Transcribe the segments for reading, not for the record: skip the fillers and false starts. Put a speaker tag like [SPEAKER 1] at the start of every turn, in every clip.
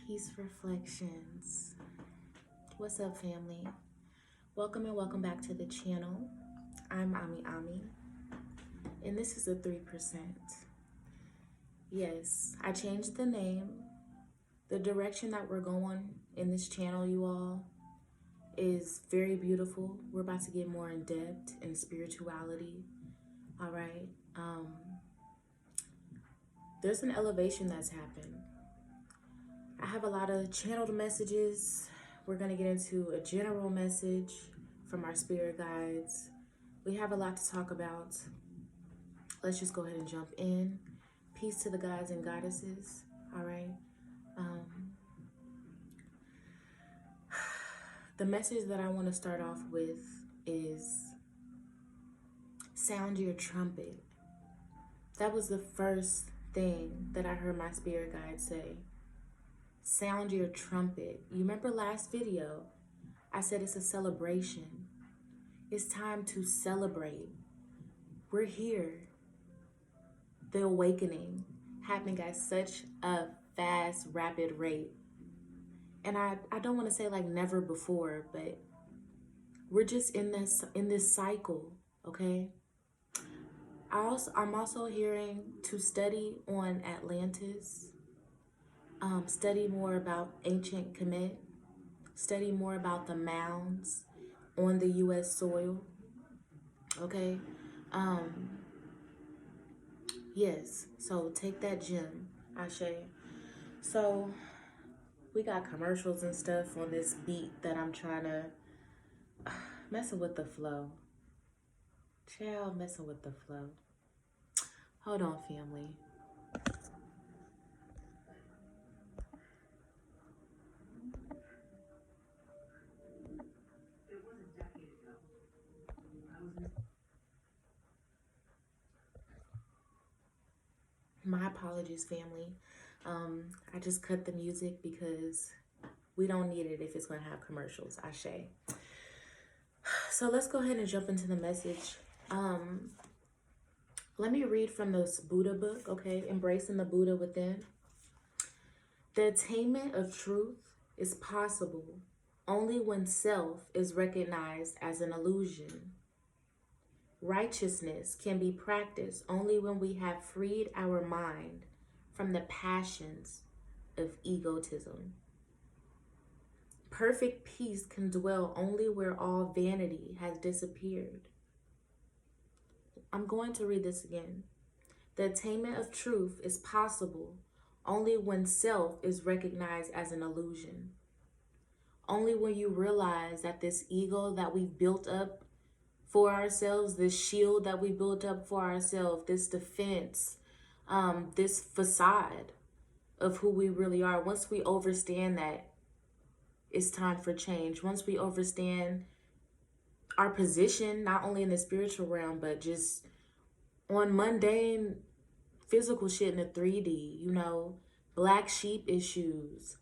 [SPEAKER 1] Peace Reflections. What's up, family? Welcome and welcome back to the channel. I'm OmieTV, and this is a 3%. Yes, I changed the name. The direction that we're going in this channel, you all, is very beautiful. We're about to get more in depth in spirituality. All right. There's an elevation that's happened. I have a lot of channeled messages. We're going to get into a general message from our spirit guides. We have a lot to talk about. Let's just go ahead and jump in. Peace to the gods and goddesses. All right. The message that I want to start off with is sound your trumpet. That was the first thing that I heard my spirit guide say. Sound your trumpet. You remember last video, I said it's a celebration. It's time to celebrate. We're here. The awakening happening at such a fast, rapid rate. And I don't want to say like never before, but we're just in this cycle, okay? I'm also hearing to study on Atlantis. Study more about ancient Kemet, study more about the mounds on the U.S. soil, okay? Yes, so take that gem, Ashe. So we got commercials and stuff on this beat that I'm trying to, messing with the flow. Child, messing with the flow. Hold on, family. My apologies, family. I just cut the music because we don't need it if it's going to have commercials. Ashe. So let's go ahead and jump into the message. Let me read from this Buddha book, okay? Embracing the Buddha within. The attainment of truth is possible only when self is recognized as an illusion. Righteousness can be practiced only when we have freed our mind from the passions of egotism. Perfect peace can dwell only where all vanity has disappeared. I'm going to read this again. The attainment of truth is possible only when self is recognized as an illusion. Only when you realize that this ego that we've built up for ourselves, this shield that we built up for ourselves, this defense, this facade of who we really are. Once we understand that, it's time for change. Once we understand our position, not only in the spiritual realm, but just on mundane physical shit in the 3D, you know, black sheep issues,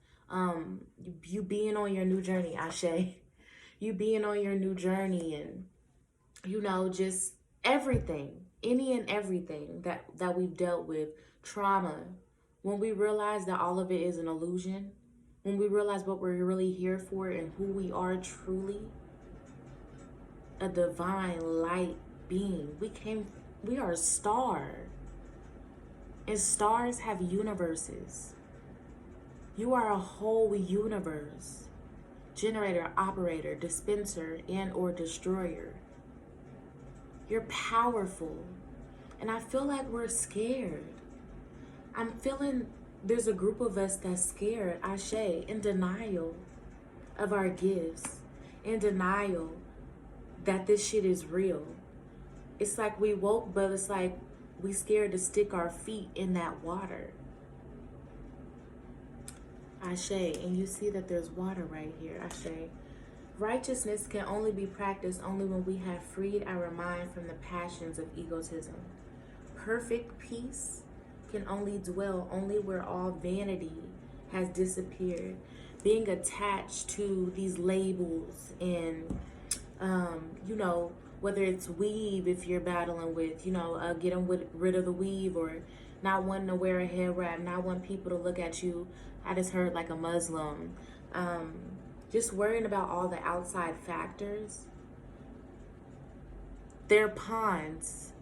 [SPEAKER 1] you being on your new journey, Ashe, you being on your new journey, and you know, just everything, any and everything that we've dealt with, trauma, when we realize that all of it is an illusion, when we realize what we're really here for and who we are truly, a divine light being. We are a star. And stars have universes. You are a whole universe. Generator, operator, dispenser, and or destroyer. You're powerful. And I feel like we're scared. I'm feeling there's a group of us that's scared, Ashe, in denial of our gifts, in denial that this shit is real. It's like we woke, but it's like we scared to stick our feet in that water. Ashe, and you see that there's water right here, Ashe. Righteousness can only be practiced only when we have freed our mind from the passions of egotism. Perfect peace can only dwell only where all vanity has disappeared. Being attached to these labels and, you know, whether it's weave, if you're battling with, you know, getting rid of the weave, or not wanting to wear a head wrap, not wanting people to look at you I just heard like a Muslim. Just worrying about all the outside factors. They're pawns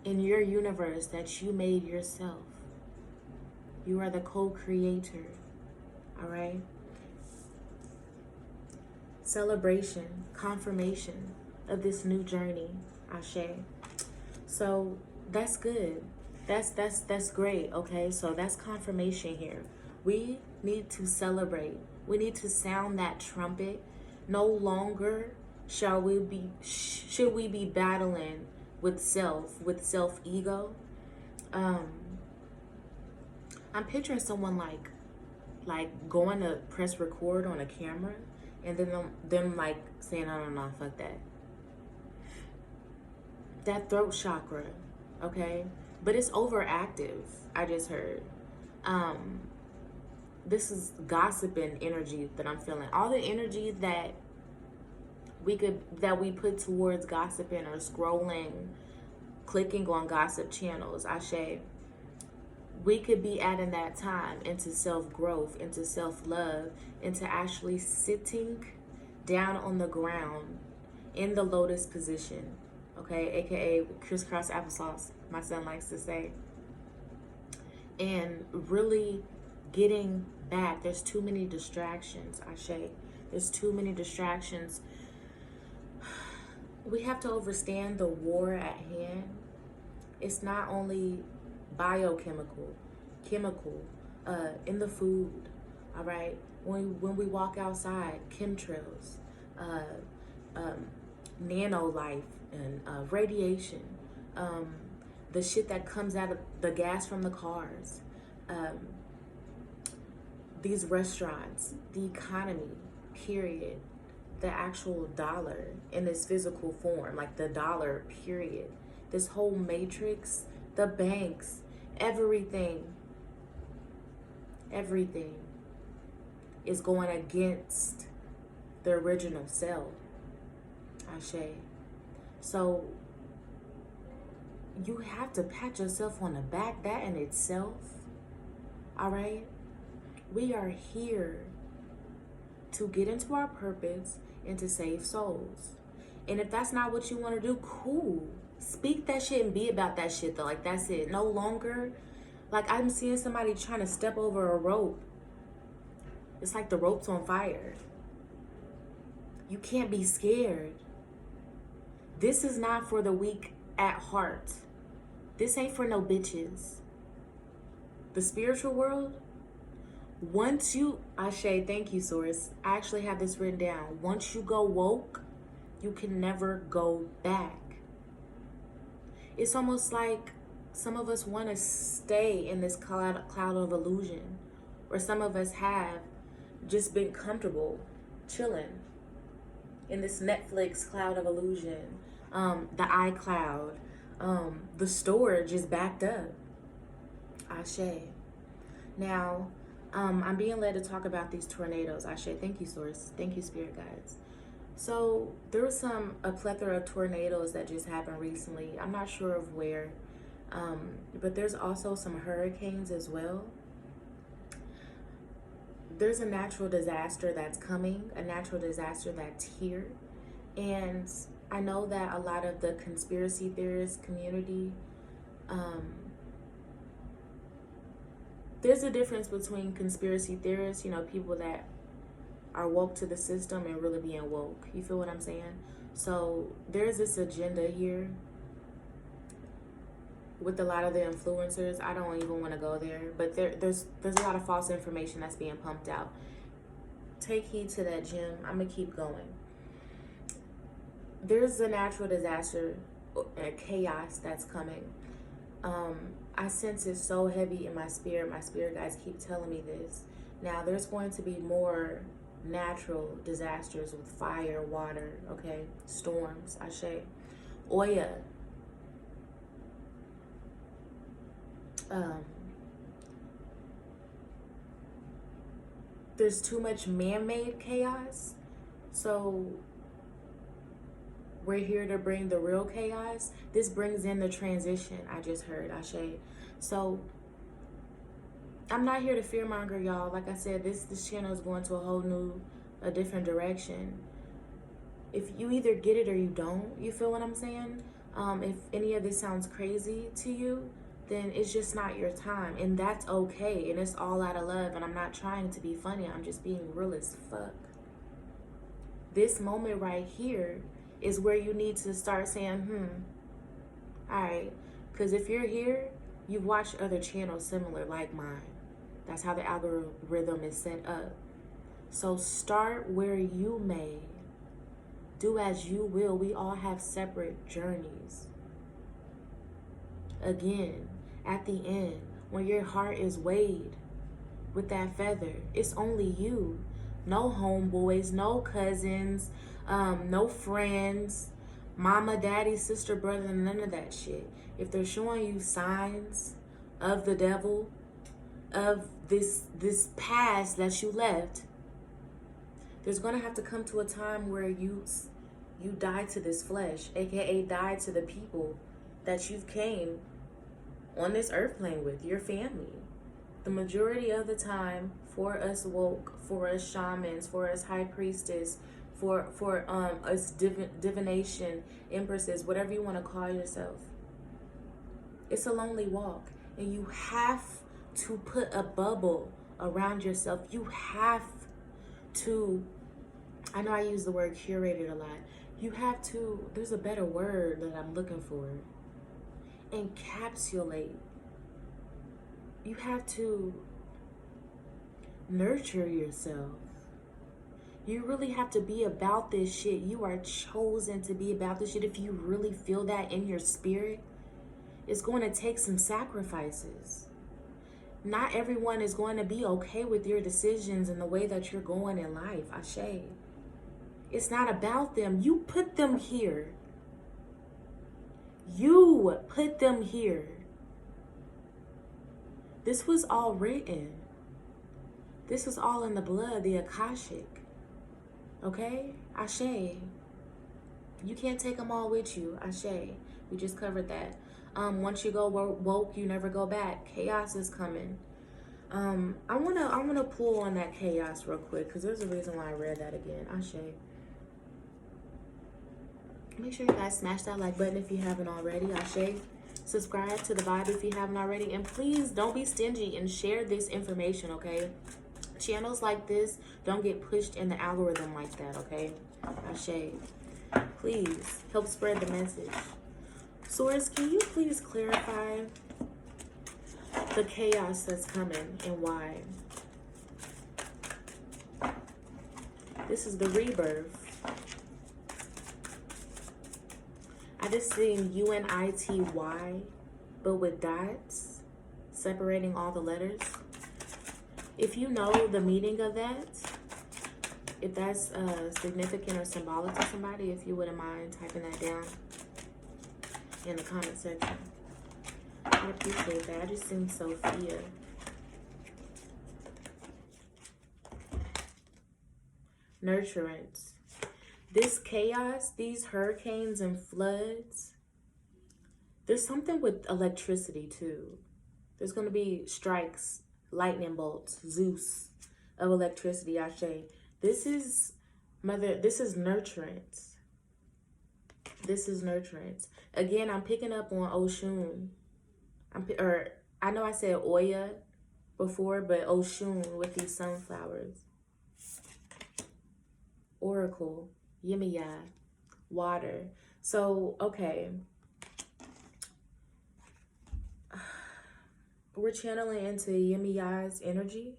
[SPEAKER 1] in your universe that you made yourself. You are the co-creator. All right? Celebration, confirmation of this new journey, Ashe. So that's good. That's great. Okay, so that's confirmation here. We need to celebrate. We need to sound that trumpet. No longer should we be battling with self ego. I'm picturing someone like going to press record on a camera, and then them like saying, no, fuck that. That throat chakra, okay? But it's overactive, I just heard. This is gossiping energy that I'm feeling. All the energy that we put towards gossiping or scrolling, clicking on gossip channels, Ashe, we could be adding that time into self-growth, into self-love, into actually sitting down on the ground in the lotus position, okay, aka crisscross applesauce, my son likes to say, and really getting back. There's too many distractions, Ashe. There's too many distractions. We have to understand the war at hand. It's not only biochemical, chemical, in the food, all right? When we walk outside, chemtrails, nano life, and radiation, the shit that comes out of the gas from the cars, these restaurants, the economy, period, the actual dollar in this physical form, like the dollar, period, this whole matrix, the banks, everything is going against the original self, Ashe. So you have to pat yourself on the back. That in itself, all right? We are here to get into our purpose and to save souls. And if that's not what you want to do, cool. Speak that shit and be about that shit though. Like, that's it. No longer, like, I'm seeing somebody trying to step over a rope. It's like the rope's on fire. You can't be scared. This is not for the weak at heart. This ain't for no bitches. The spiritual world, once you, Ashe, thank you, Source. I actually have this written down. Once you go woke, you can never go back. It's almost like some of us want to stay in this cloud of illusion, or some of us have just been comfortable chilling in this Netflix cloud of illusion. The iCloud, the storage is backed up. Ashe. Now, I'm being led to talk about these tornadoes. Ashe, thank you, Source. Thank you, Spirit Guides. So there was a plethora of tornadoes that just happened recently. I'm not sure of where, but there's also some hurricanes as well. There's a natural disaster that's coming, a natural disaster that's here. And I know that a lot of the conspiracy theorist community, there's a difference between conspiracy theorists, you know, people that are woke to the system, and really being woke. You feel what I'm saying? So there's this agenda here with a lot of the influencers. I don't even want to go there, but there's a lot of false information that's being pumped out. Take heed to that, Jim. I'm gonna keep going. There's a natural disaster, a chaos that's coming. I sense it so heavy in my spirit. My spirit guides keep telling me this. Now, there's going to be more natural disasters with fire, water, okay? Storms, Ashe. Oya. There's too much man-made chaos. So we're here to bring the real chaos. This brings in the transition, I just heard, Ashe. So I'm not here to fearmonger, y'all. Like I said, this channel is going to a different direction. If you either get it or you don't, you feel what I'm saying? If any of this sounds crazy to you, then it's just not your time. And that's okay. And it's all out of love. And I'm not trying to be funny. I'm just being real as fuck. This moment right here is where you need to start saying, all right. Because if you're here, you've watched other channels similar like mine. That's how the algorithm is set up. So start where you may. Do as you will. We all have separate journeys. Again, at the end, when your heart is weighed with that feather, it's only you. No homeboys, no cousins, no friends, mama, daddy, sister, brother, none of that shit. If they're showing you signs of the devil, of this past that you left, there's going to have to come to a time where you die to this flesh, aka die to the people that you've came on this earth plane with, your family. The majority of the time, for us woke, for us shamans, for us high priestess, for us divination empresses, whatever you want to call yourself, it's a lonely walk. And you have to put a bubble around yourself. You have to, I know I use the word curated a lot. You have to, there's a better word that I'm looking for. Encapsulate. You have to nurture yourself. You really have to be about this shit. You are chosen to be about this shit. If you really feel that in your spirit, it's going to take some sacrifices. Not everyone is going to be okay with your decisions and the way that you're going in life. Ashe. It's not about them. You put them here. You put them here. This was all written. This is all in the blood, the Akashic. Okay? Ashe. You can't take them all with you. Ashe. We just covered that. Once you go woke, you never go back. Chaos is coming. I wanna pull on that chaos real quick because there's a reason why I read that again. Ashe. Make sure you guys smash that like button if you haven't already. Ashe. Subscribe to the vibe if you haven't already. And please don't be stingy and share this information, okay? Channels like this don't get pushed in the algorithm like that, okay? Ashe. Please help spread the message. Source, can you please clarify the chaos that's coming and why? This is the rebirth. I just seen UNITY, but with dots separating all the letters. If you know the meaning of that, if that's significant or symbolic to somebody, if you wouldn't mind typing that down in the comment section. I appreciate that. I just seen Sophia. Nurturance. This chaos, these hurricanes and floods, there's something with electricity too. There's going to be strikes, lightning bolts, Zeus of electricity, Ashe. This is nurturance. This is nurturance. Again, I'm picking up on Oshun. I know I said Oya before, but Oshun with these sunflowers. Oracle, Yemeya, water. So, okay. We're channeling into Yemeya's energy.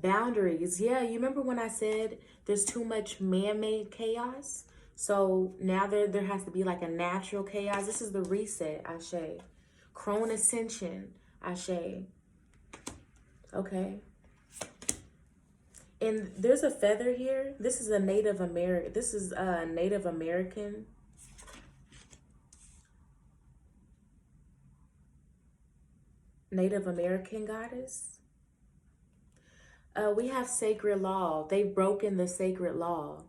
[SPEAKER 1] Boundaries. Yeah, you remember when I said there's too much man-made chaos? So now there has to be like a natural chaos. This is the reset, Ashe. Crone ascension, Ashe. Okay. And there's a feather here. This is a Native American. This is a Native American. Native American goddess. We have sacred law. They've broken the sacred law.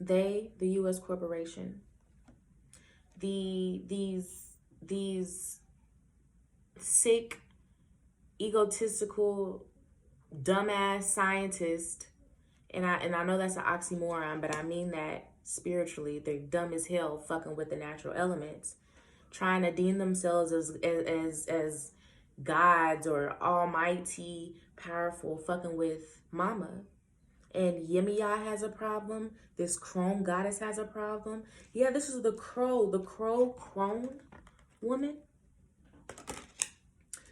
[SPEAKER 1] They, the U.S. corporation. These sick, egotistical, dumbass scientist, and I know that's an oxymoron, but I mean that spiritually. They're dumb as hell, fucking with the natural elements, trying to deem themselves as gods or almighty, powerful, fucking with mama. And Yemeya has a problem. This crone goddess has a problem. Yeah, this is the crone woman.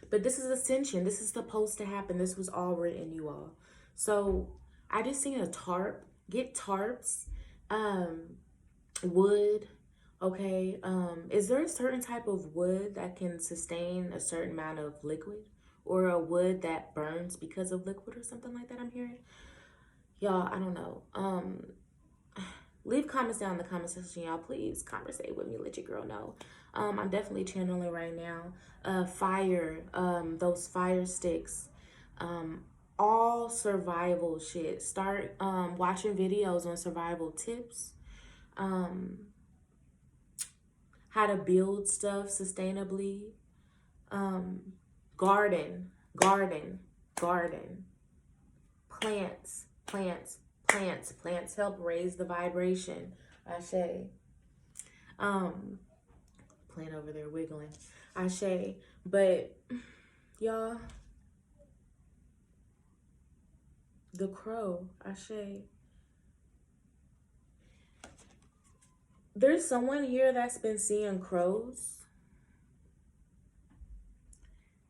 [SPEAKER 1] But this is ascension. This is supposed to happen. This was all written, you all. So I just seen a tarp. Get tarps. Wood. Okay. Is there a certain type of wood that can sustain a certain amount of liquid? Or a wood that burns because of liquid or something like that I'm hearing? Y'all, I don't know. Leave comments down in the comment section, y'all. Please conversate with me. Let your girl know. I'm definitely channeling right now. Fire, those fire sticks, all survival shit. Start watching videos on survival tips, how to build stuff sustainably, garden, plants help raise the vibration. Ashe. Plant over there wiggling. Ashe. But y'all, the crow. Ashe. There's someone here that's been seeing crows.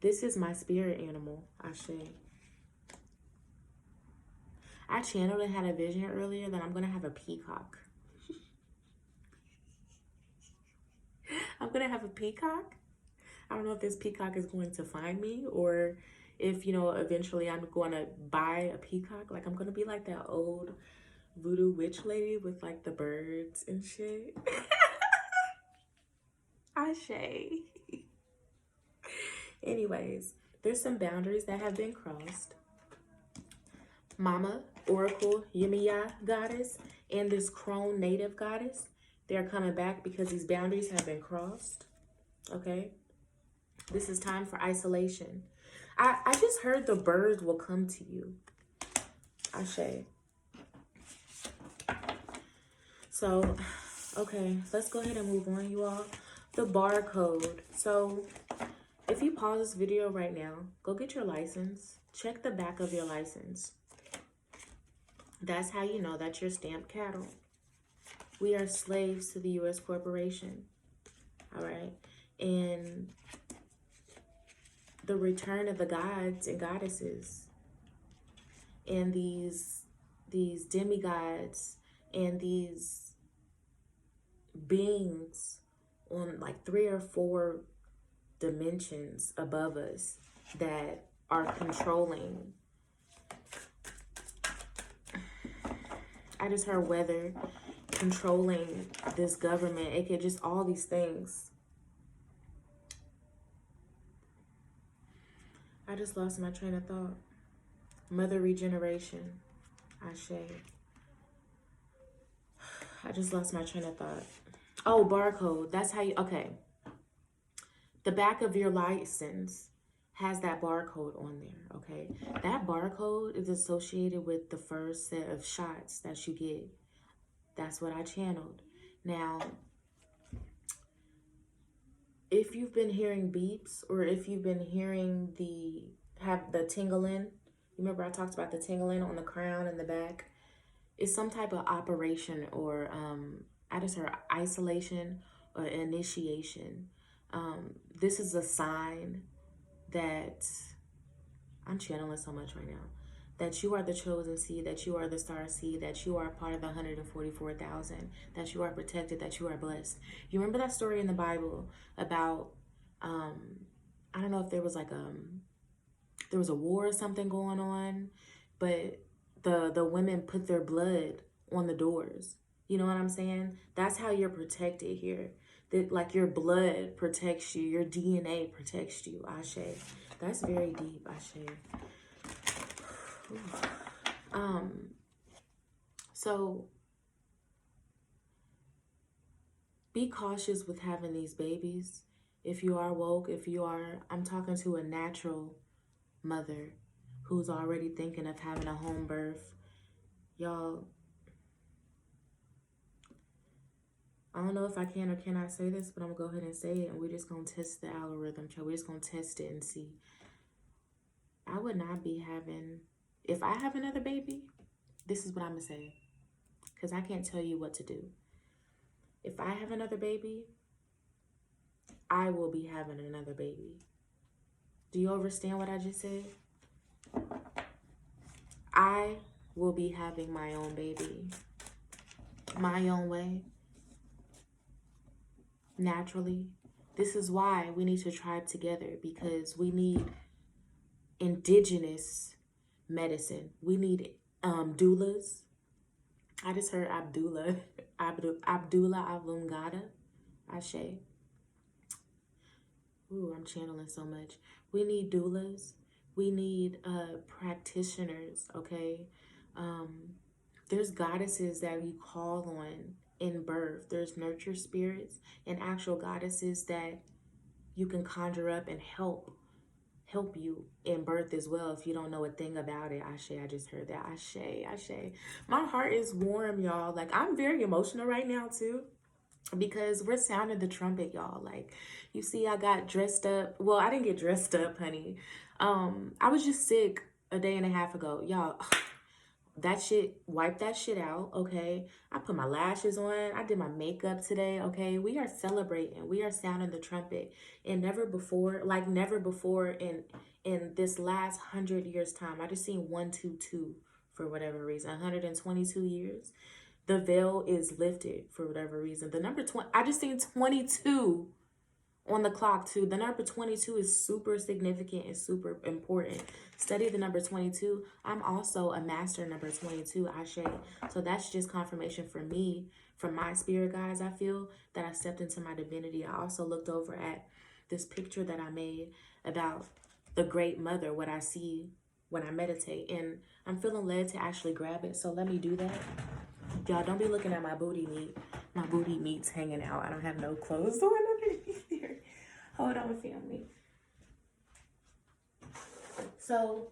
[SPEAKER 1] This is my spirit animal. Ashe. I channeled and had a vision earlier that I'm going to have a peacock. I'm going to have a peacock. I don't know if this peacock is going to find me or if, you know, eventually I'm going to buy a peacock. Like, I'm going to be like that old voodoo witch lady with, like, the birds and shit. Ashe. Anyways, there's some boundaries that have been crossed. Mama, Oracle, Yemeya goddess, and this crone native goddess, they're coming back because these boundaries have been crossed. Okay? This is time for isolation. I just heard the birds will come to you. Ashe. So, okay, let's go ahead and move on, you all. The barcode. So, if you pause this video right now, go get your license. Check the back of your license. That's how you know that you're stamped cattle. We are slaves to the U.S. corporation. All right? And the return of the gods and goddesses and these demigods and these beings on like 3 or 4 dimensions above us that are controlling. I just heard weather, controlling this government. It could just all these things. I just lost my train of thought. Mother regeneration. Ashe. I just lost my train of thought. Oh, barcode. That's how you, okay. The back of your license has that barcode on there, okay? That barcode is associated with the first set of shots that you get. That's what I channeled. Now, if you've been hearing beeps or if you've been hearing the tingling, you remember I talked about the tingling on the crown and the back? It's some type of operation or I just heard isolation or initiation. This is a sign that I'm channeling so much right now, that you are the chosen seed, that you are the star seed, that you are part of the 144,000, that you are protected, that you are blessed. You remember that story in the Bible about, I don't know if there was like there was a war or something going on, but the women put their blood on the doors. You know what I'm saying? That's how you're protected here. That like your blood protects you, your DNA protects you. Ashe. That's very deep. Ashe. So be cautious with having these babies. If you are woke, if you are, I'm talking to a natural mother who's already thinking of having a home birth. Y'all, I don't know if I can or cannot say this, but I'm gonna go ahead and say it, and we're just gonna test the algorithm. We're just gonna test it and see. I would not be having, if I have another baby, this is what I'm gonna say, because I can't tell you what to do. If I have another baby, I will be having another baby. Do you understand what I just said? I will be having my own baby, my own way, naturally. This is why we need to tribe together, because we need indigenous medicine. We need doulas. I just heard Abdullah Avlungada, Ashe. Ooh, I'm channeling so much. We need doulas. We need practitioners, okay? There's goddesses that we call on in birth. There's nurture spirits and actual goddesses that you can conjure up and help you in birth as well if you don't know a thing about it. Ashe, I just heard that. Ashe, Ashe. My heart is warm, y'all. Like, I'm very emotional right now too, because we're sounding the trumpet, y'all. Like, you see, I got dressed up. Well, I didn't get dressed up, honey. I was just sick a day and a half ago, y'all. That shit, wipe that shit out, okay? I put my lashes on. I did my makeup today, okay? We are celebrating. We are sounding the trumpet. And never before, like never before in this last 100 years time, I just seen 122 for whatever reason. 122 years. The veil is lifted for whatever reason. The number 20, I just seen 22 on the clock too. The number 22 is super significant and super important. Study the number 22. I'm also a master number 22, Ashe. So that's just confirmation for me, from my spirit guides. I feel that I stepped into my divinity. I also looked over at this picture that I made about the great mother, what I see when I meditate. And I'm feeling led to actually grab it. So let me do that. Y'all, don't be looking at my booty meat. My booty meat's hanging out. I don't have no clothes on underneath there. Hold on, family. So,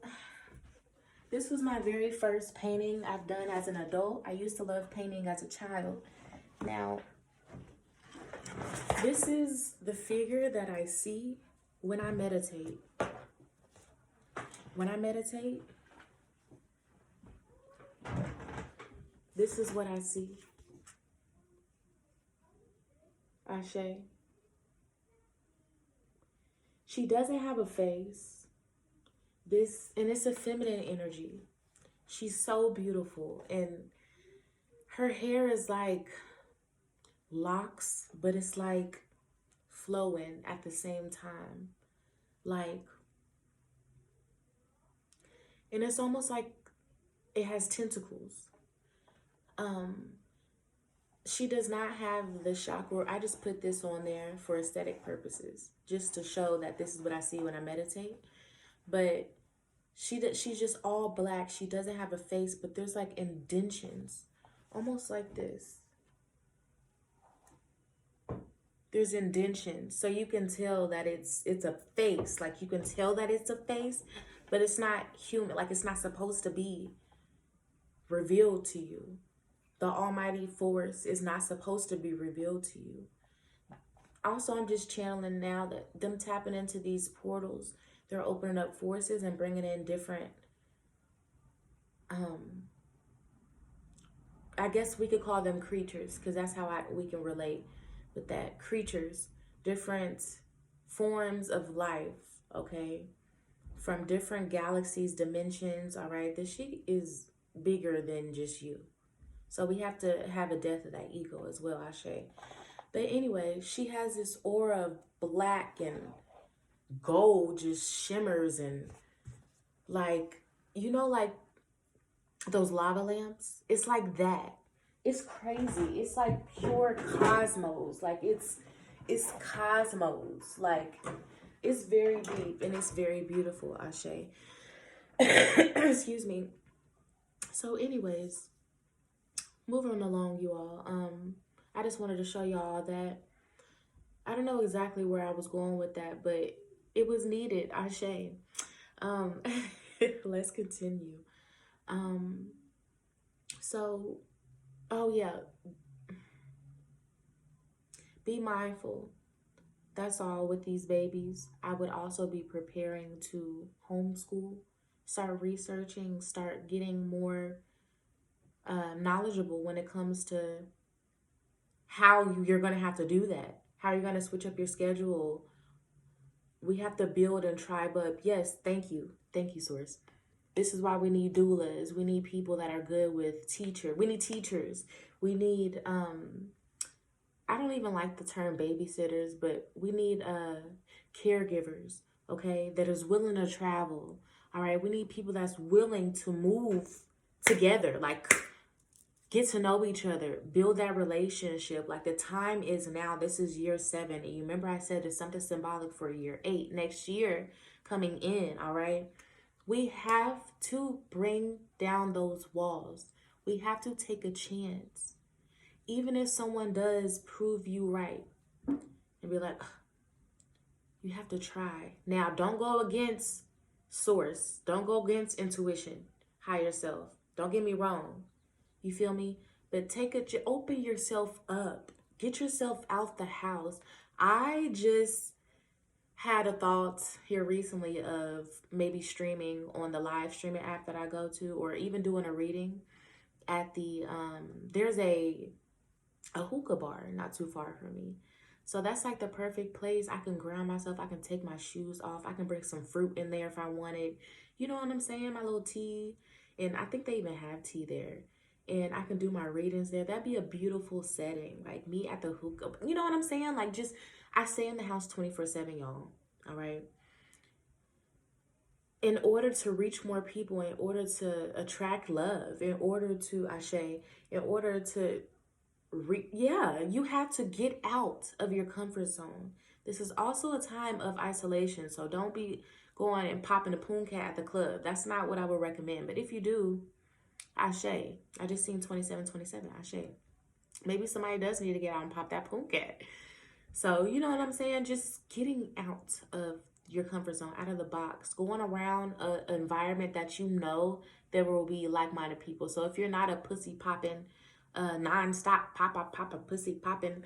[SPEAKER 1] this was my very first painting I've done as an adult. I used to love painting as a child. Now, this is the figure that I see when I meditate. When I meditate, this is what I see. Ashe. She doesn't have a face. And it's a feminine energy. She's so beautiful. And her hair is like locks, but it's like flowing at the same time. Like, and it's almost like it has tentacles. She does not have the chakra. I just put this on there for aesthetic purposes, just to show that this is what I see when I meditate. But she's just all black. She doesn't have a face, but there's like indentions, almost like this. There's indentions, so you can tell that it's a face. Like, you can tell that it's a face, but it's not human. Like, it's not supposed to be revealed to you. The almighty force is not supposed to be revealed to you. Also, I'm just channeling now that them tapping into these portals, they're opening up forces and bringing in different, I guess we could call them creatures, because that's how we can relate with that. Creatures, different forms of life, okay? From different galaxies, dimensions, all right? This shit is bigger than just you. So we have to have a death of that ego as well, Ashe. But anyway, she has this aura of black and gold, just shimmers, and like, you know, like those lava lamps? It's like that. It's crazy. It's like pure cosmos. Like, it's cosmos. Like, it's very deep and it's very beautiful, Ashe. Excuse me. So anyways, moving along, you all. I just wanted to show y'all that I don't know exactly where I was going with that, but it was needed. Ashe. Um, let's continue. Um, so, oh yeah, be mindful. That's all with these babies. I would also be preparing to homeschool, start researching, start getting more knowledgeable when it comes to how you're going to have to do that, how you're going to switch up your schedule. We have to build and tribe up. Yes, thank you. Thank you, Source. This is why we need doulas. We need people that are good with We need teachers. We need I don't even like the term babysitters, but we need caregivers, okay, that is willing to travel. All right, we need people that's willing to move together, like get to know each other, build that relationship. Like the time is now. This is year 7. And you remember I said there's something symbolic for year 8 next year coming in, all right? We have to bring down those walls. We have to take a chance. Even if someone does prove you right and be like, "Ugh, you have to try." Now, don't go against source. Don't go against intuition, higher self. Don't get me wrong. You feel me? But open yourself up. Get yourself out the house. I just had a thought here recently of maybe streaming on the live streaming app that I go to, or even doing a reading at the there's a hookah bar not too far from me. So that's like the perfect place. I can ground myself. I can take my shoes off. I can bring some fruit in there if I wanted. You know what I'm saying? My little tea. And I think they even have tea there. And I can do my readings there. That'd be a beautiful setting. Like me at the hookah. You know what I'm saying? Like just, I stay in the house 24/7, y'all. All right. In order to reach more people, in order to attract love, in order to, Ashe, in order to yeah, you have to get out of your comfort zone. This is also a time of isolation, so don't be going and popping a poon cat at the club. That's not what I would recommend. But if you do, Ashe. I just seen 2727. Ashe. Maybe somebody does need to get out and pop that poon cat. So, you know what I'm saying? Just getting out of your comfort zone, out of the box, going around an environment that you know there will be like-minded people. So if you're not a pussy popping, non-stop pop a pussy popping,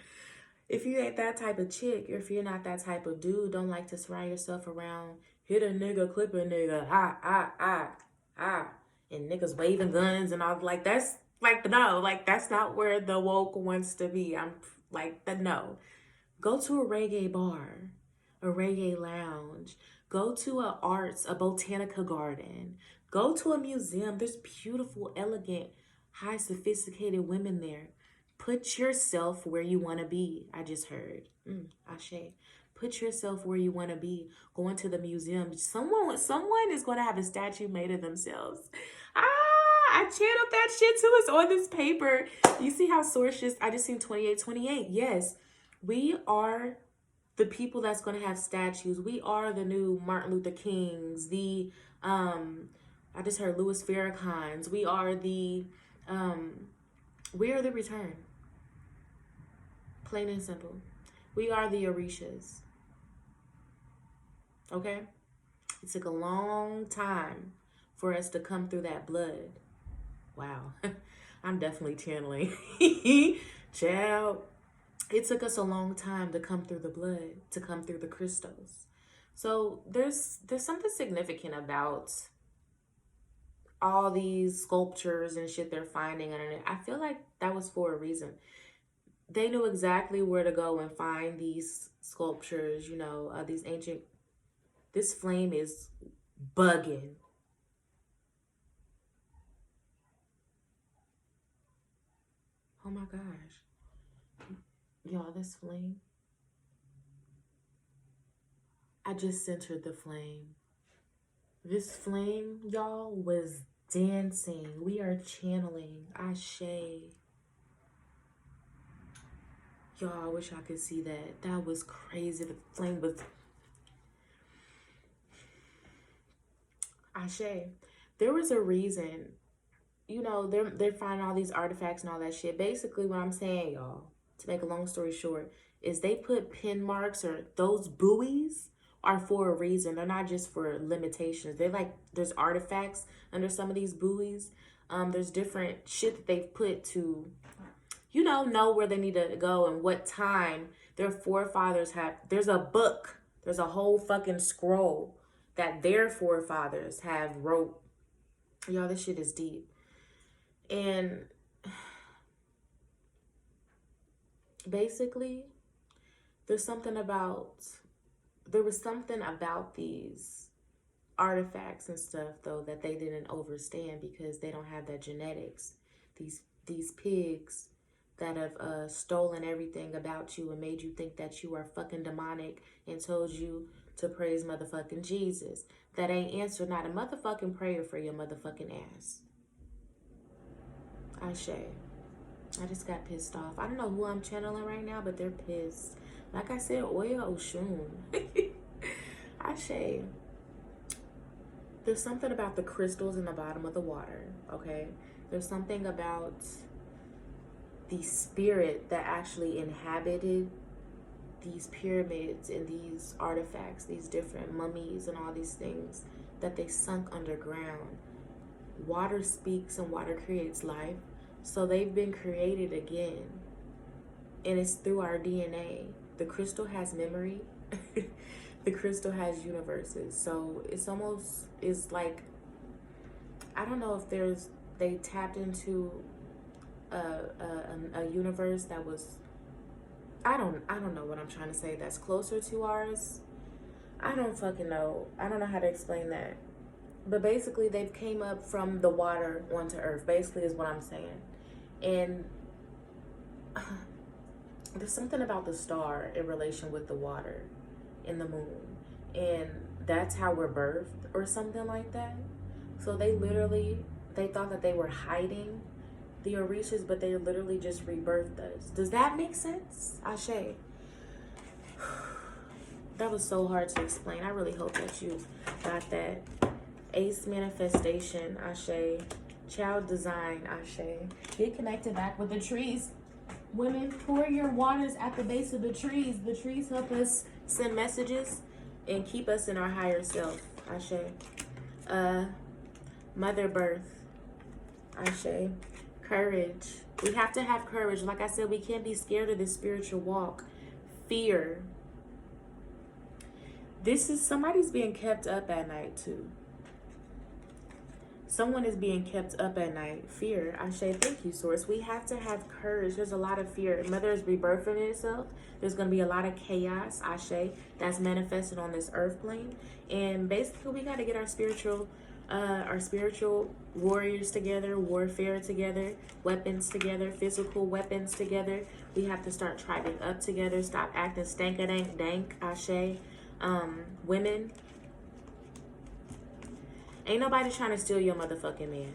[SPEAKER 1] if you ain't that type of chick, or if you're not that type of dude, don't like to surround yourself around hit a nigga, clip a nigga, and niggas waving guns and all, like that's like no, like that's not where the woke wants to be. I'm like the no. Go to a reggae bar, a reggae lounge. Go to a botanica garden. Go to a museum. There's beautiful, elegant, high sophisticated women there. Put yourself where you want to be. I just heard. Ashe. Put yourself where you want to be. Going to the museum. Someone is going to have a statue made of themselves. I channeled that shit too. It's on this paper. You see how source I just seen 2828. Yes. We are the people that's going to have statues. We are the new Martin Luther Kings, I just heard Louis Farrakhan's. We are the return. Plain and simple. We are the Orishas. Okay? It took a long time for us to come through that blood. Wow. I'm definitely channeling. Child. It took us a long time to come through the blood, to come through the crystals. So there's something significant about all these sculptures and shit they're finding on it. I feel like that was for a reason. They knew exactly where to go and find these sculptures, these ancient. This flame is bugging. Oh my gosh. Y'all, this flame. I just centered the flame. This flame, y'all, was dancing. We are channeling. Ashe. Y'all, I wish I could see that. That was crazy. The flame was... Ashe. There was a reason. They're finding all these artifacts and all that shit. Basically, what I'm saying, y'all, to make a long story short, is they put pin marks, or those buoys are for a reason. They're not just for limitations. They're like, there's artifacts under some of these buoys. There's different shit that they've put to, you know where they need to go and what time their forefathers have. There's a book. There's a whole fucking scroll that their forefathers have wrote. Y'all, this shit is deep. And basically, there was something about these artifacts and stuff, though, that they didn't understand because they don't have that genetics. These pigs that have stolen everything about you and made you think that you are fucking demonic and told you to praise motherfucking Jesus, that ain't answered not a motherfucking prayer for your motherfucking ass. Ashe. I just got pissed off. I don't know who I'm channeling right now, but they're pissed. Like I said, Oya Oshun. Ashe. There's something about the crystals in the bottom of the water, okay? There's something about the spirit that actually inhabited these pyramids and these artifacts, these different mummies and all these things that they sunk underground. Water speaks and water creates life. So they've been created again. And it's through our DNA. The crystal has memory. The crystal has universes. So it's like, I don't know if they tapped into a universe that was, I don't know what I'm trying to say, that's closer to ours. I don't fucking know. I don't know how to explain that. But basically, they've came up from the water onto earth, basically is what I'm saying. And there's something about the star in relation with the water and the moon. And that's how we're birthed or something like that. So they thought that they were hiding the Orishas, but they literally just rebirthed us. Does that make sense? Ashe. That was so hard to explain. I really hope that you got that. Ace manifestation, Ashe. Child design, Ashe. Get connected back with the trees. Women, pour your waters at the base of the trees. The trees help us send messages and keep us in our higher self, Ashe. Mother birth, Ashe. Courage. We have to have courage. Like I said, we can't be scared of this spiritual walk. Fear. Somebody's being kept up at night too. Someone is being kept up at night. Fear. Ashe, thank you, Source. We have to have courage. There's a lot of fear. Mother is rebirthing itself. There's going to be a lot of chaos, Ashe, that's manifested on this earth plane. And basically, we got to get our spiritual warriors together, warfare together, weapons together, physical weapons together. We have to start tribing up together. Stop acting stank-a-dank-dank, Ashe. Women, ain't nobody trying to steal your motherfucking man.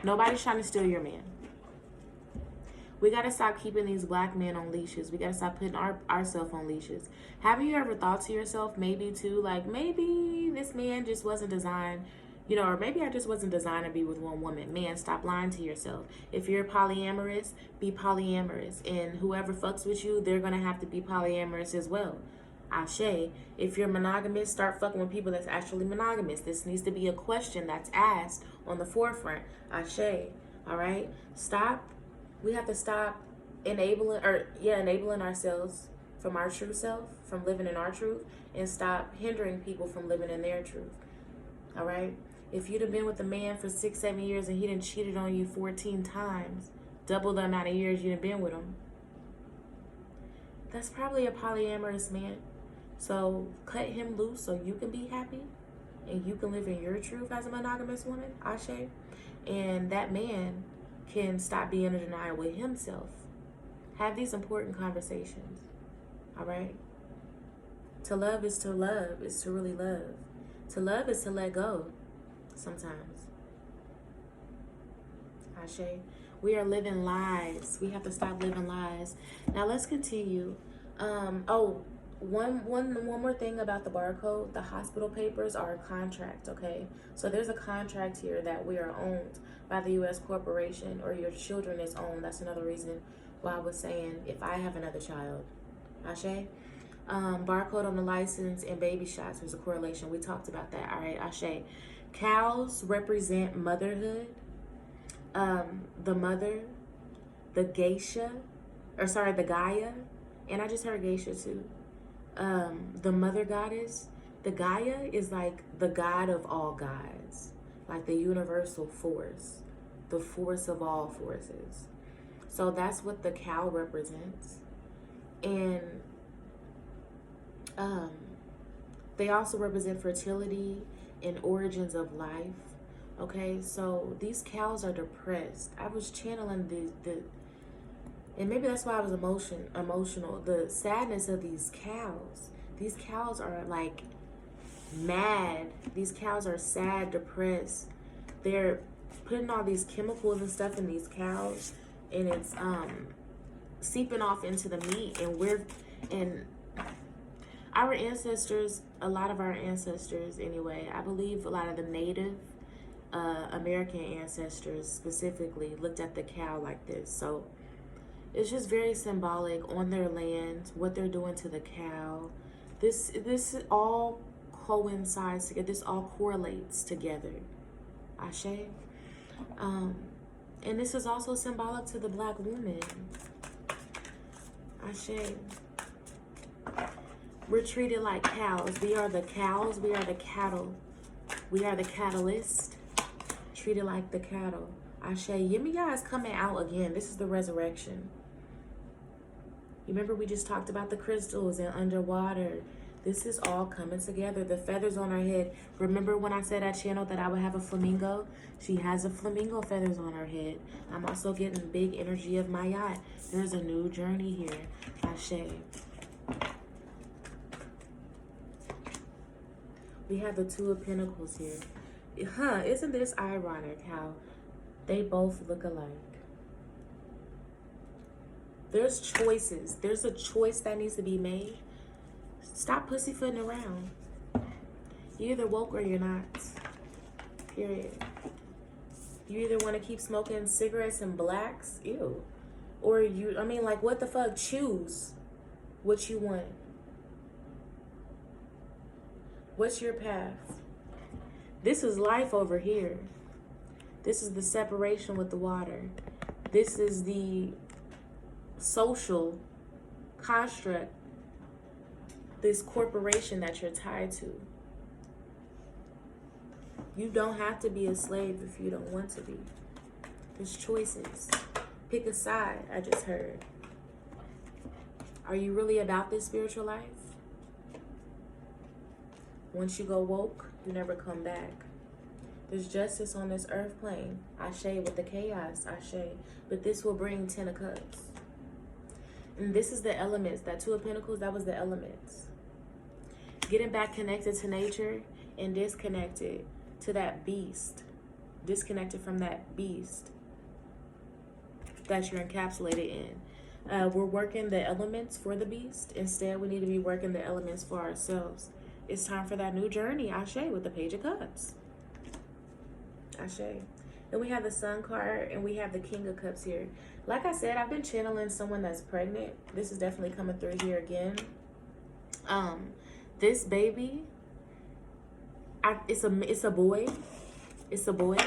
[SPEAKER 1] Nobody's trying to steal your man. We got to stop keeping these black men on leashes. We got to stop putting ourselves on leashes. Have you ever thought to yourself, maybe too, like, maybe this man just wasn't designed, or maybe I just wasn't designed to be with one woman. Man, stop lying to yourself. If you're polyamorous, be polyamorous. And whoever fucks with you, they're going to have to be polyamorous as well. Ashe. If you're monogamous, start fucking with people that's actually monogamous. This needs to be a question that's asked on the forefront. Ashe. All right? Stop. We have to stop enabling ourselves from our true self, from living in our truth, and stop hindering people from living in their truth. All right? If you'd have been with a man for 6-7 years and he done cheated on you 14 times, double the amount of years you've been with him, that's probably a polyamorous man. So cut him loose so you can be happy and you can live in your truth as a monogamous woman, Ashe. And that man can stop being in denial with himself. Have these important conversations. All right? To love is to love, is to really love. To love is to let go sometimes. Ashe. We are living lies. We have to stop living lies. Now let's continue. One more thing about the barcode. The hospital papers are a contract, okay? So there's a contract here that we are owned by the U.S. corporation, or your children is owned. That's another reason why I was saying if I have another child, Ashe. Barcode on the license and baby shots. There's a correlation. We talked about that. All right, Ashe. Cows represent motherhood. The mother, the geisha, the Gaia, and I just heard geisha too. The mother goddess, the Gaia is like the god of all gods, like the universal force, the force of all forces. So that's what the cow represents. And they also represent fertility and origins of life. Okay, so these cows are depressed. I was channeling the and maybe that's why I was emotional. The sadness of these cows. These cows are like mad. These cows are sad, depressed. They're putting all these chemicals and stuff in these cows, and it's seeping off into the meat. And our ancestors, a lot of our ancestors anyway, I believe a lot of the Native American ancestors specifically looked at the cow like this. So it's just very symbolic on their land, what they're doing to the cow. This all coincides together. This all correlates together. Ashe. And this is also symbolic to the Black woman. Ashe. We're treated like cows. We are the cows. We are the cattle. We are the catalyst. Treated like the cattle. Ashe. Yemeya is coming out again. This is the resurrection. You remember we just talked about the crystals and underwater. This is all coming together. The feathers on her head. Remember when I said I channeled that I would have a flamingo? She has a flamingo feathers on her head. I'm also getting big energy of my yacht. There's a new journey here. Ashe. We have the Two of Pentacles here. Huh, isn't this ironic how they both look alike? There's choices. There's a choice that needs to be made. Stop pussyfooting around. You're either woke or you're not. Period. You either want to keep smoking cigarettes and blacks, ew. Or like, what the fuck? Choose what you want. What's your path? This is life over here. This is the separation with the water. This is the social construct, this corporation that you're tied to. You don't have to be a slave if you don't want to be. There's choices. Pick a side, I just heard. Are you really about this spiritual life? Once you go woke, you never come back. There's justice on this earth plane. Ashe with the chaos, Ashe. But this will bring 10 of Cups. And this is the elements. That Two of Pentacles, that was the elements. Getting back connected to nature and disconnected to that beast. Disconnected from that beast that you're encapsulated in. We're working the elements for the beast. Instead, we need to be working the elements for ourselves. It's time for that new journey, Ashe, with the Page of Cups. Ashe. Then we have the Sun card and we have the King of Cups here. Like I said, I've been channeling someone that's pregnant. This is definitely coming through here again. This baby, it's a boy. It's a boy.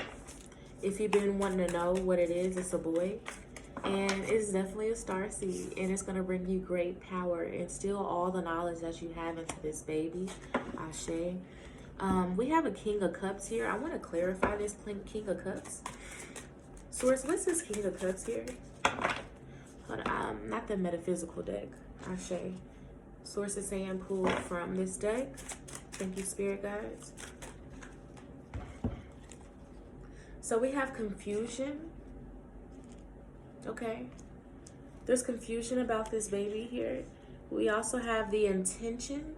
[SPEAKER 1] If you've been wanting to know what it is, it's a boy. And it's definitely a star seed. And it's going to bring you great power and instill all the knowledge that you have into this baby. Ashe. We have a King of Cups here. I want to clarify this King of Cups. Source, what's this King of Cups here? Hold on, not the metaphysical deck. Ashe. Source is saying pull from this deck. Thank you, Spirit Guides. So we have confusion. Okay. There's confusion about this baby here. We also have the intention,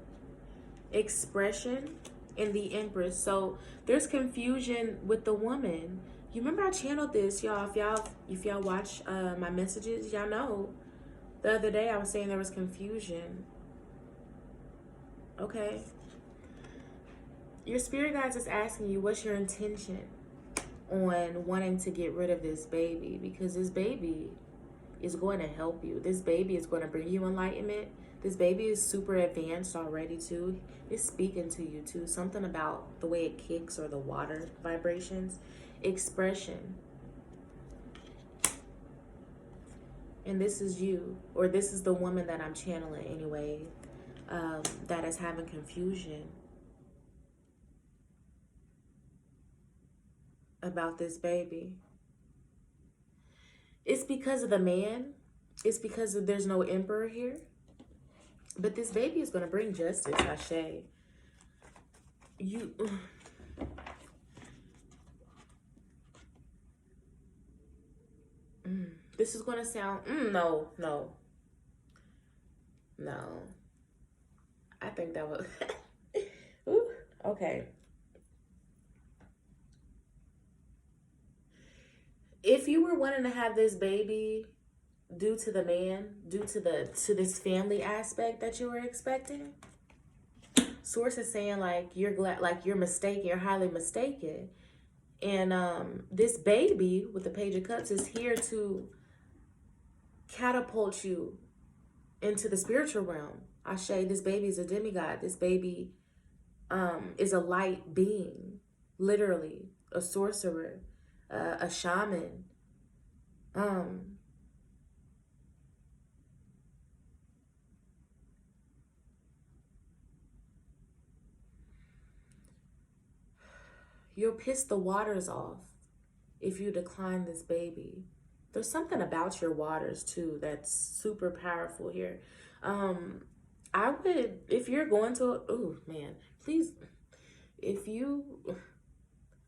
[SPEAKER 1] expression, and the Empress. So there's confusion with the woman. You remember I channeled this, y'all. If y'all watch my messages, y'all know the other day I was saying there was confusion. okay? Your spirit guides is asking you, what's your intention on wanting to get rid of this baby? Because this baby is going to help you. This baby is going to bring you enlightenment. This baby is super advanced already too. It's speaking to you too. Something about the way it kicks or the water vibrations. Expression. And this is you, or this is the woman that I'm channeling anyway, that is having confusion about this baby. It's because of the man. It's because there's no emperor here. But this baby is going to bring justice, Ashe. You... This is going to sound... No. I think that was... Ooh, okay. If you were wanting to have this baby due to the man, due to this family aspect that you were expecting, Source is saying like you're glad, like you're mistaken, you're highly mistaken. And this baby with the Page of Cups is here to catapult you into the spiritual realm. Ashe, this baby is a demigod. This baby is a light being, literally a sorcerer, a shaman. You'll piss the waters off if you decline this baby. There's something about your waters too that's super powerful here. I would, if you're going to, oh man, please, if you,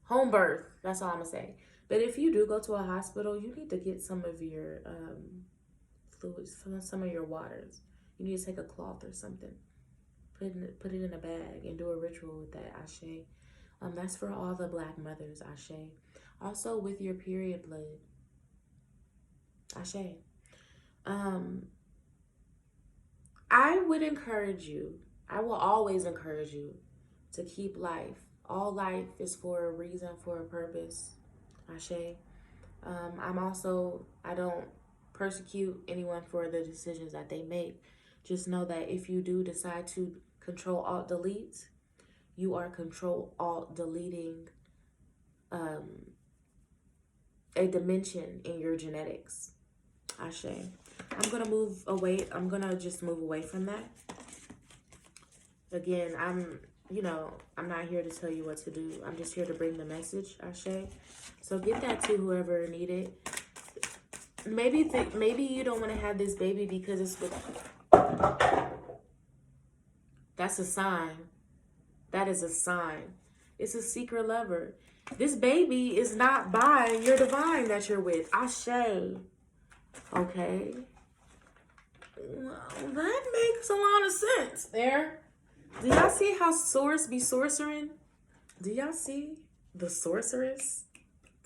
[SPEAKER 1] home birth, that's all I'm gonna say. But if you do go to a hospital, you need to get some of your fluids, some of your waters. You need to take a cloth or something, put it in a bag and do a ritual with that, Ashe. That's for all the Black mothers, Ashe. Also with your period blood, Ashe. I would encourage you, I will always encourage you to keep life. All life is for a reason, for a purpose, Ashe. I don't persecute anyone for the decisions that they make. Just know that if you do decide to Control Alt Delete, you are Control Alt deleting a dimension in your genetics. Ashe. I'm gonna move away. I'm gonna just move away from that. Again, I'm not here to tell you what to do. I'm just here to bring the message, Ashe. So get that to whoever need it. Maybe you don't want to have this baby because it's with... That's a sign. That is a sign. It's a secret lover. This baby is not by your divine that you're with. Ashe. Okay. Well, that makes a lot of sense there. Do y'all see how Source be sorcering? Do y'all see the sorceress?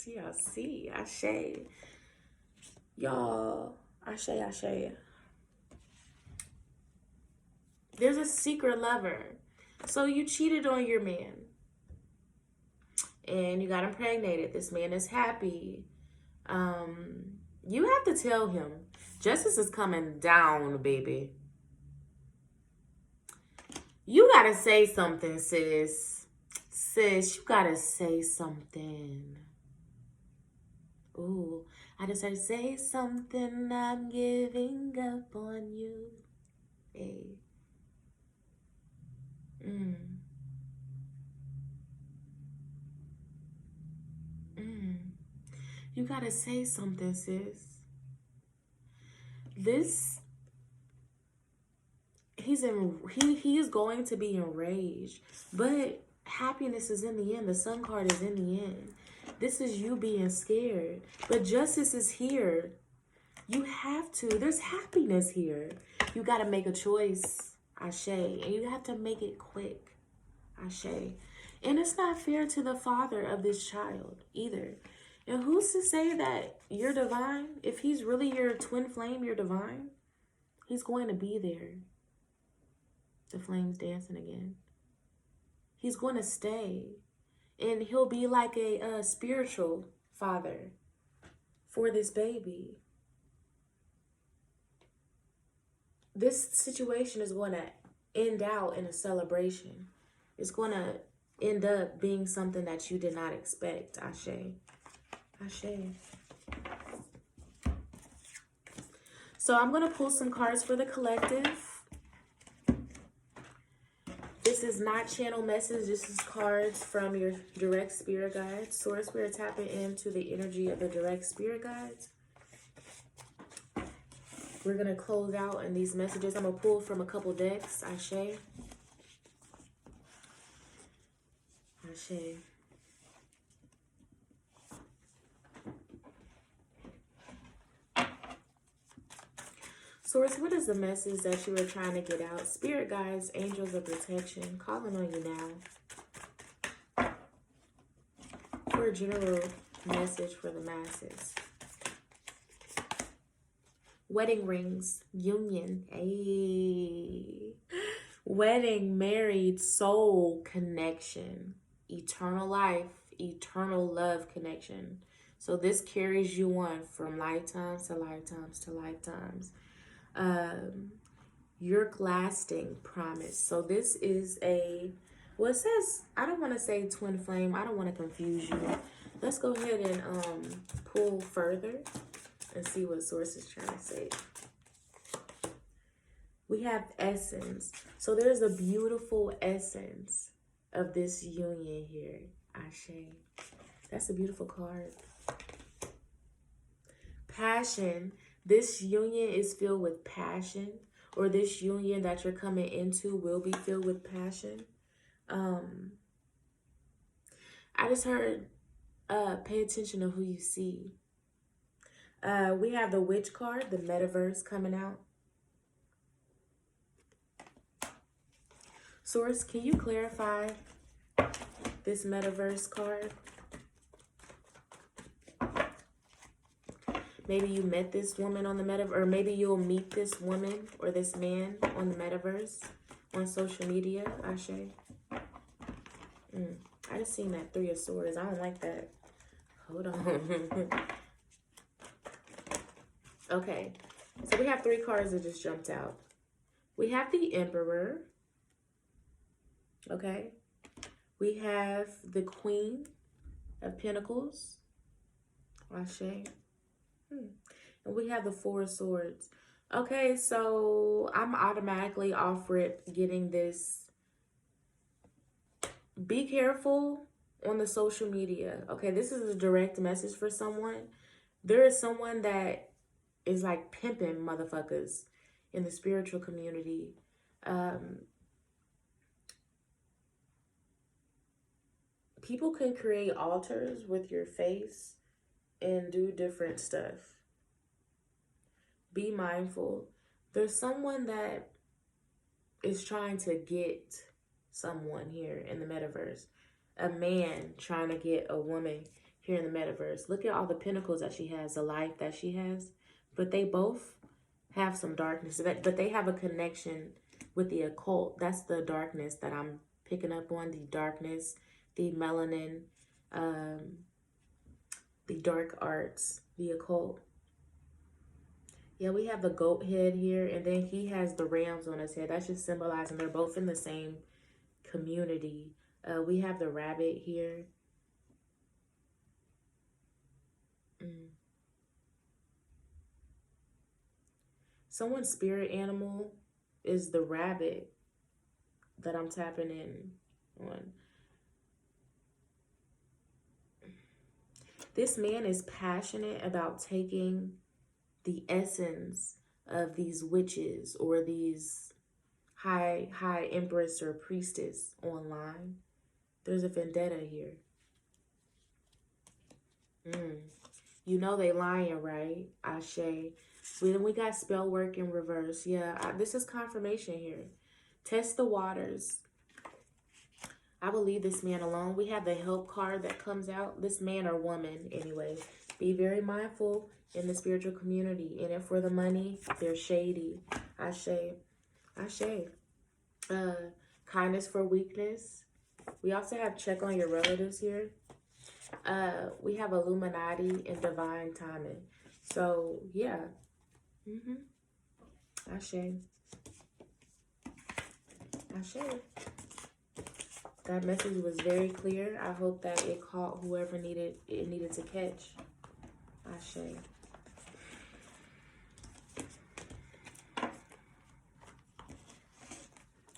[SPEAKER 1] Do y'all see? Ashe. Y'all. Ashe, Ashe. There's a secret lover. So you cheated on your man. And you got impregnated. This man is happy. You have to tell him. Justice is coming down, baby. You gotta say something, sis. Sis, you gotta say something. Ooh, I just had to say something. I'm giving up on you. Hey. You gotta say something, sis. He is going to be enraged, but happiness is in the end. The Sun card is in the end. This is you being scared, but justice is here. You have to. There's happiness here. You got to make a choice, Ashe, and you have to make it quick, Ashe. And it's not fair to the father of this child either. And who's to say that you're divine? If he's really your twin flame, you're divine, he's going to be there. The flame's dancing again. He's going to stay. And he'll be like a spiritual father for this baby. This situation is going to end out in a celebration. It's going to end up being something that you did not expect. Ashe. Ashe. So I'm going to pull some cards for the collective. This is not channel message. This is cards from your direct spirit guides. Source, we're tapping into the energy of the direct spirit guides. We're going to close out in these messages. I'm going to pull from a couple decks. Ashe. Ashe. Source, what is the message that you were trying to get out? Spirit guides, angels of protection, calling on you now. For a general message for the masses. Wedding rings, union, ayy. Wedding, married, soul connection, eternal life, eternal love connection. So this carries you on from lifetimes to lifetimes to lifetimes. Your lasting promise. So this is well, it says, I don't want to say twin flame. I don't want to confuse you. Let's go ahead and pull further and see what source is trying to say. We have essence. So there's a beautiful essence of this union here. Ashe. That's a beautiful card. Passion. This union is filled with passion, or this union that you're coming into will be filled with passion. I just heard, pay attention to who you see. We have the witch card, the metaverse coming out. Source, can you clarify this metaverse card? Maybe you met this woman on the metaverse, or maybe you'll meet this woman or this man on the metaverse, on social media. Ashe. I just seen that 3 of Swords. I don't like that. Hold on. Okay. So we have 3 cards that just jumped out. We have the Emperor. Okay. We have the Queen of Pentacles. Ashe. And we have the 4 of Swords. Okay, so I'm automatically off rip getting this. Be careful on the social media. Okay, this is a direct message for someone. There is someone that is like pimping motherfuckers in the spiritual community. People can create altars with your face and do different stuff. Be mindful. There's someone that is trying to get someone here in the metaverse. A man trying to get a woman here in the metaverse. Look at all the pentacles that she has, the life that she has. But they both have some darkness. But they have a connection with the occult. That's the darkness that I'm picking up on. The darkness, the melanin, the dark arts, the occult. Yeah, we have the goat head here, and then he has the rams on his head. That's just symbolizing they're both in the same community. We have the rabbit here. Someone's spirit animal is the rabbit that I'm tapping in on. This man is passionate about taking the essence of these witches or these high empress or priestess online. There's a vendetta here. You know they lying, right? Ashe. So then we got spell work in reverse. Yeah, this is confirmation here. Test the waters. I will leave this man alone. We have the help card that comes out. This man or woman, anyway. Be very mindful in the spiritual community. In it for the money, they're shady. Ashe. Ashe. Kindness for weakness. We also have check on your relatives here. We have Illuminati and divine timing. So yeah. Ashe. Ashe. That message was very clear. I hope that it caught whoever needed to catch. Ashe.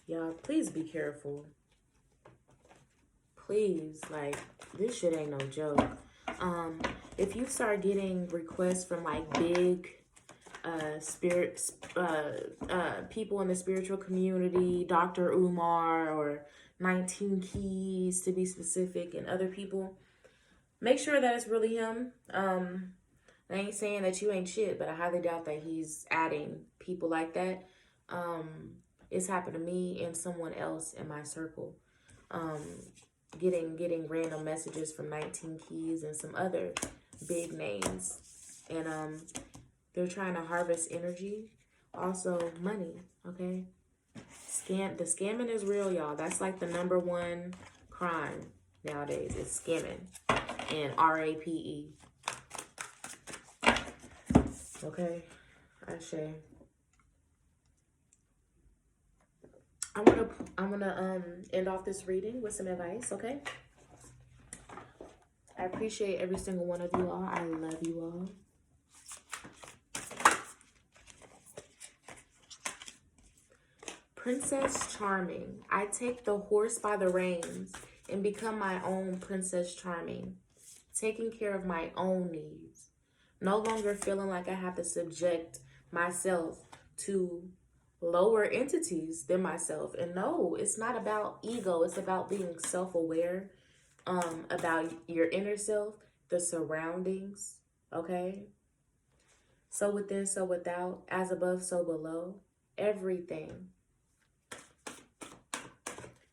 [SPEAKER 1] Y'all, please be careful. Please, like, this shit ain't no joke. If you start getting requests from like big people in the spiritual community, Dr. Umar or 19 Keys to be specific, and other people, make sure that it's really him. I ain't saying that you ain't shit, but I highly doubt that he's adding people like that. It's happened to me and someone else in my circle. Getting random messages from 19 Keys and some other big names. And they're trying to harvest energy. Also money, okay? The scamming is real, y'all. That's like the #1 crime nowadays. It's scamming. And RAPE. Okay, Ashe. I'm gonna end off this reading with some advice, okay? I appreciate every single one of you all. I love you all. Princess Charming. I take the horse by the reins and become my own Princess Charming, taking care of my own needs. No longer feeling like I have to subject myself to lower entities than myself. And no, it's not about ego. It's about being self-aware, about your inner self, the surroundings, okay? So within, so without, as above, so below, everything.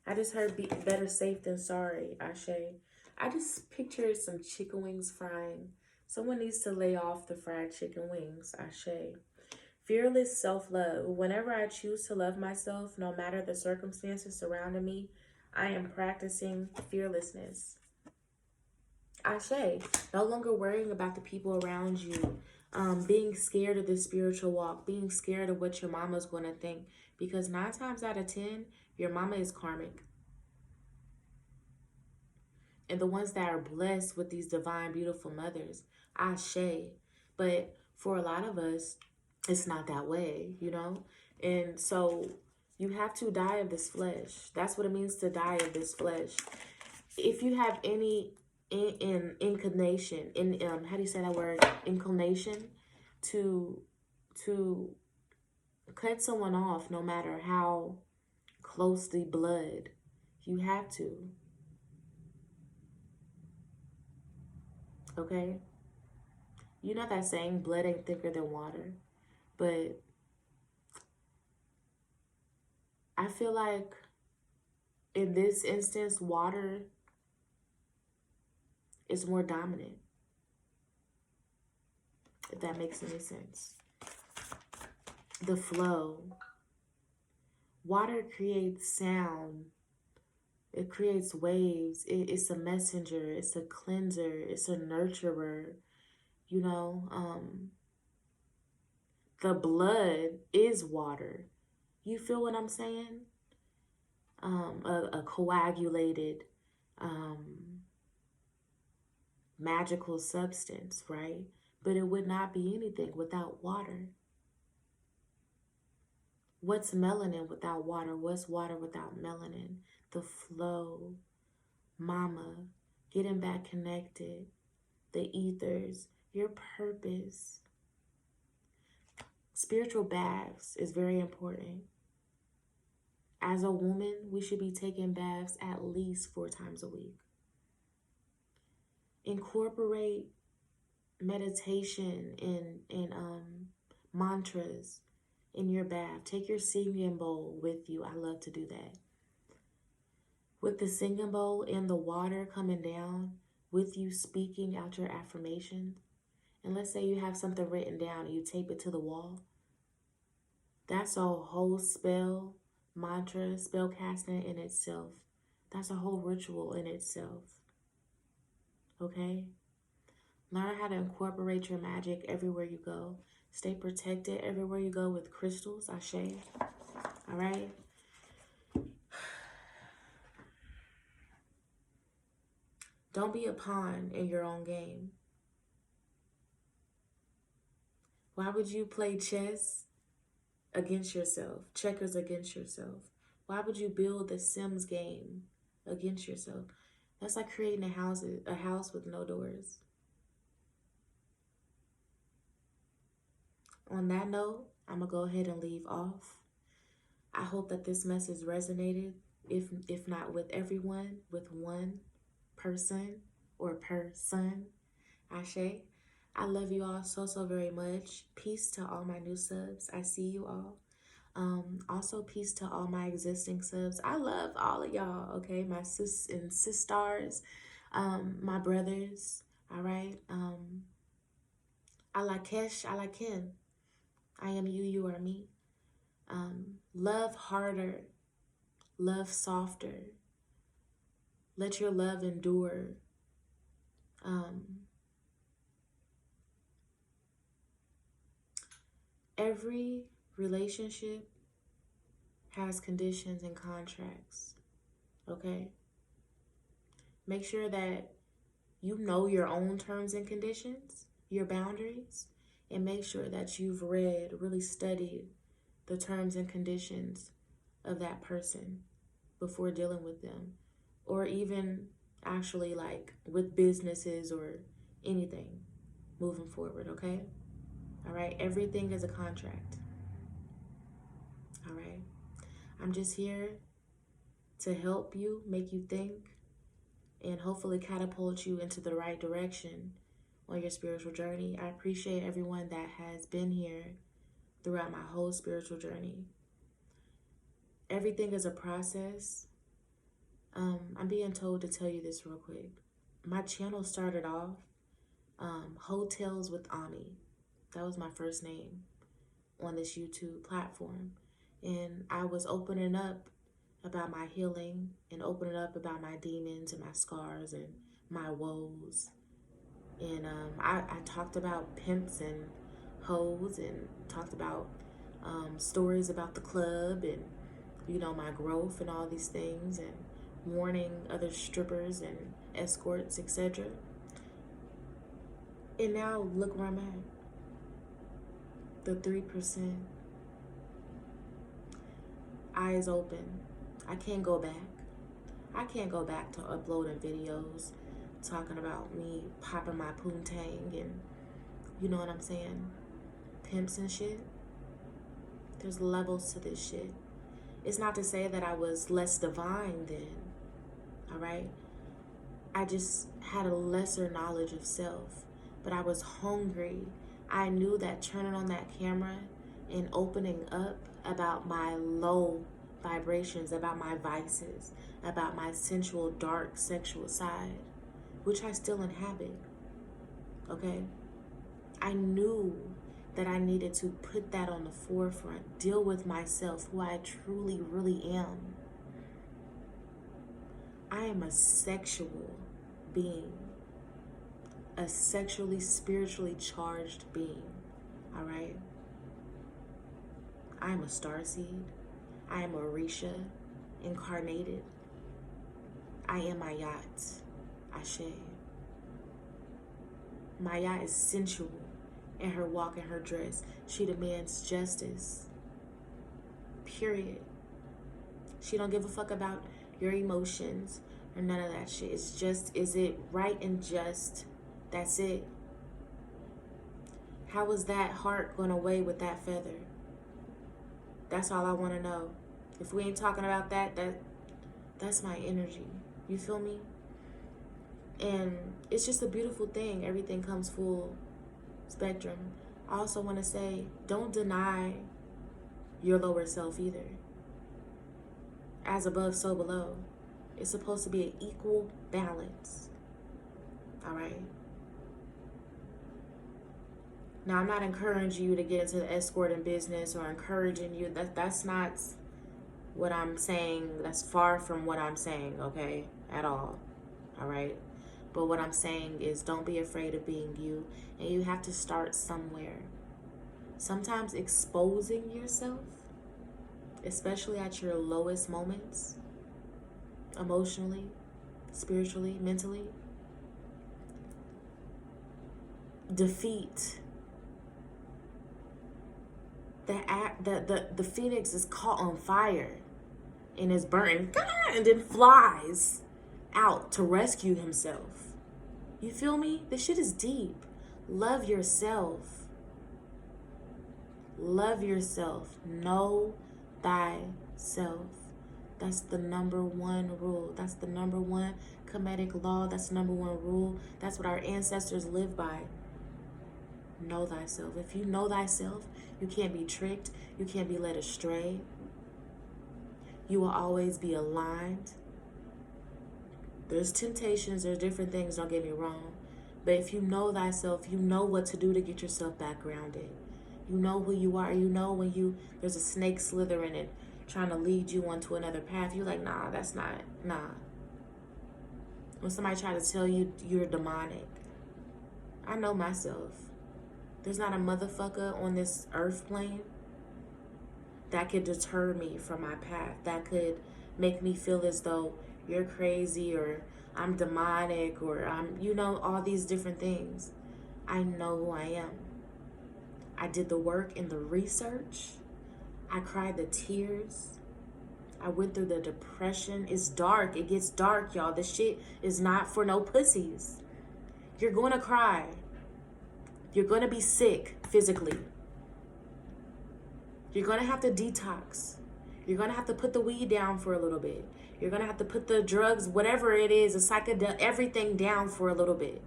[SPEAKER 1] I just heard better safe than sorry, Ashe. I just pictured some chicken wings frying. Someone needs to lay off the fried chicken wings, Ashe. Fearless self-love. Whenever I choose to love myself, no matter the circumstances surrounding me, I am practicing fearlessness. Ashe. No longer worrying about the people around you. Being scared of the spiritual walk. Being scared of what your mama's going to think. Because 9 times out of 10, your mama is karmic. And the ones that are blessed with these divine, beautiful mothers, Ashe. But for a lot of us, it's not that way, you know? And so you have to die of this flesh. That's what it means to die of this flesh. If you have any inclination, how do you say that word? Inclination to cut someone off, no matter how close the blood, you have to. Okay? You know that saying, blood ain't thicker than water. But I feel like in this instance, water is more dominant. If that makes any sense. The flow. Water creates sound. It creates waves. It's a messenger. It's a cleanser. It's a nurturer. You know, the blood is water. You feel what I'm saying? A coagulated, magical substance, right? But it would not be anything without water. What's melanin without water? What's water without melanin? The flow, mama, getting back connected, the ethers, your purpose. Spiritual baths is very important. As a woman, we should be taking baths at least 4 times a week. Incorporate meditation and mantras in your bath. Take your singing bowl with you. I love to do that. With the singing bowl and the water coming down, with you speaking out your affirmations, and let's say you have something written down and you tape it to the wall, that's a whole spell mantra, spell casting in itself. That's a whole ritual in itself. Okay? Learn how to incorporate your magic everywhere you go. Stay protected everywhere you go with crystals, Ashe. All right? Don't be a pawn in your own game. Why would you play chess against yourself, checkers against yourself? Why would you build the Sims game against yourself? That's like creating a house with no doors. On that note, I'm going to go ahead and leave off. I hope that this message resonated, if not with everyone, with one person or person. Ashe. I love you all so, so very much. Peace to all my new subs. I see you all. Also, peace to all my existing subs. I love all of y'all, okay? My sis and sisters, my brothers, all right? I like Kesh, I like Ken. I am you, you are me. Love harder, love softer. Let your love endure. Every relationship has conditions and contracts, okay? Make sure that you know your own terms and conditions, your boundaries, and make sure that you've read, really studied the terms and conditions of that person before dealing with them, or even actually like with businesses or anything moving forward, okay? All right, everything is a contract. All right, I'm just here to help you, make you think, and hopefully catapult you into the right direction on your spiritual journey. I appreciate everyone that has been here throughout my whole spiritual journey. Everything is a process. I'm being told to tell you this real quick. My channel started off Hotels with Omie. That was my first name on this YouTube platform. And I was opening up about my healing and opening up about my demons and my scars and my woes. And I talked about pimps and hoes and talked about stories about the club and, you know, my growth and all these things, and warning other strippers and escorts, etc. And now look where I'm at. The 3%. Eyes open. I can't go back. I can't go back to uploading videos talking about me popping my poontang and, you know what I'm saying, pimps and shit. There's levels to this shit. It's not to say that I was less divine then, all right? I just had a lesser knowledge of self, but I was hungry. I knew that turning on that camera and opening up about my low vibrations, about my vices, about my sensual, dark, sexual side, which I still inhabit, okay? I knew that I needed to put that on the forefront, deal with myself, who I truly, really am. I am a sexual being, a sexually, spiritually charged being, all right? I am a starseed. I am Orisha, incarnated. I am Mayat, Ashe. Maya is sensual in her walk and her dress. She demands justice, period. She don't give a fuck about your emotions or none of that shit. It's just, is it right and just? That's it. How was that heart going away with that feather? That's all I want to know. If we ain't talking about that, that's my energy. You feel me? And it's just a beautiful thing. Everything comes full spectrum. I also want to say, don't deny your lower self either. As above, so below. It's supposed to be an equal balance. All right? Now, I'm not encouraging you to get into the escorting business or encouraging you. That's not what I'm saying. That's far from what I'm saying, okay? At all. All right? But what I'm saying is don't be afraid of being you. And you have to start somewhere. Sometimes exposing yourself, especially at your lowest moments, emotionally, spiritually, mentally, defeat. The phoenix is caught on fire and is burnt and then flies out to rescue himself. You feel me? This shit is deep. Love yourself. Love yourself. Know thyself. That's the number one rule. That's the number one Kemetic law. That's the number one rule. That's what our ancestors lived by. Know thyself. If you know thyself, you can't be tricked. You can't be led astray. You will always be aligned. There's temptations. There's different things. Don't get me wrong. But if you know thyself, you know what to do to get yourself back grounded. You know who you are. You know when there's a snake slithering and trying to lead you onto another path. You're like, nah, that's not, nah. When somebody try to tell you you're demonic, I know myself. There's not a motherfucker on this earth plane that could deter me from my path, that could make me feel as though you're crazy or I'm demonic or I'm, all these different things. I know who I am. I did the work and the research. I cried the tears. I went through the depression. It's dark. It gets dark, y'all. This shit is not for no pussies. You're going to cry. You're going to be sick physically. You're going to have to detox. You're going to have to put the weed down for a little bit. You're going to have to put the drugs, whatever it is, the psychedelic, everything down for a little bit.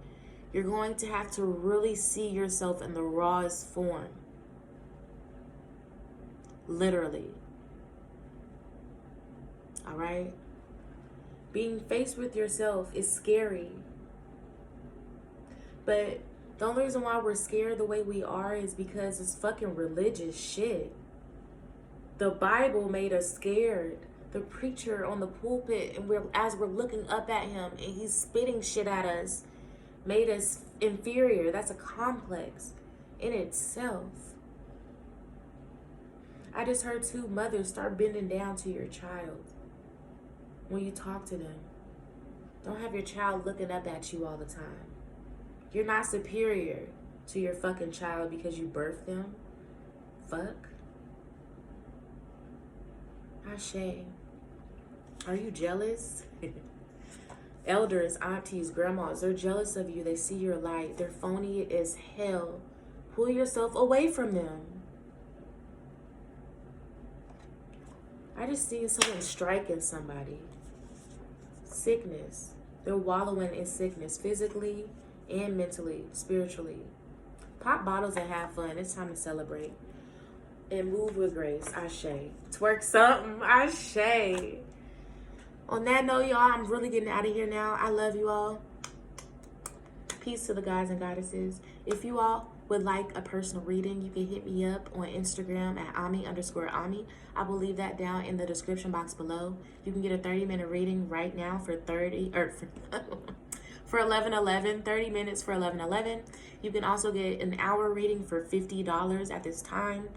[SPEAKER 1] You're going to have to really see yourself in the rawest form. Literally. All right? Being faced with yourself is scary. But the only reason why we're scared the way we are is because it's fucking religious shit. The Bible made us scared. The preacher on the pulpit, and as we're looking up at him and he's spitting shit at us, made us inferior. That's a complex in itself. I just heard 2 mothers start bending down to your child when you talk to them. Don't have your child looking up at you all the time. You're not superior to your fucking child because you birthed them. Fuck. Ashe. Are you jealous? Elders, aunties, grandmas, they're jealous of you. They see your light. They're phony as hell. Pull yourself away from them. I just see someone striking somebody. Sickness. They're wallowing in sickness, physically and mentally, spiritually. Pop bottles and have fun. It's time to celebrate. And move with grace. Ashe. Twerk something. Ashe. On that note, y'all, I'm really getting out of here now. I love you all. Peace to the guys and goddesses. If you all would like a personal reading, you can hit me up on Instagram at Omie_Omie. I will leave that down in the description box below. You can get a 30-minute reading right now for for $11.11, 30 minutes for $11.11. You can also get an hour reading for $50 at this time.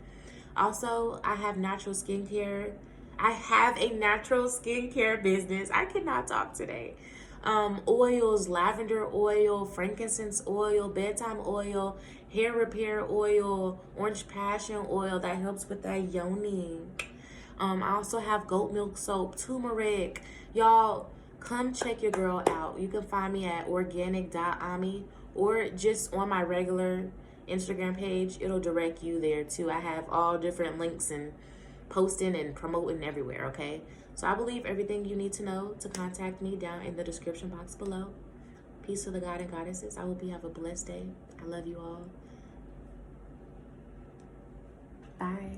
[SPEAKER 1] Also, I have natural skincare. I have a natural skincare business. I cannot talk today. Oils, lavender oil, frankincense oil, bedtime oil, hair repair oil, orange passion oil that helps with that yoni. I also have goat milk soap, turmeric. Y'all, come check your girl out. You can find me at organic.omiee or just on my regular Instagram page. It'll direct you there too. I have all different links and posting and promoting everywhere, okay? So I believe everything you need to know to contact me down in the description box below. Peace to the God and goddesses. I hope you have a blessed day. I love you all. Bye.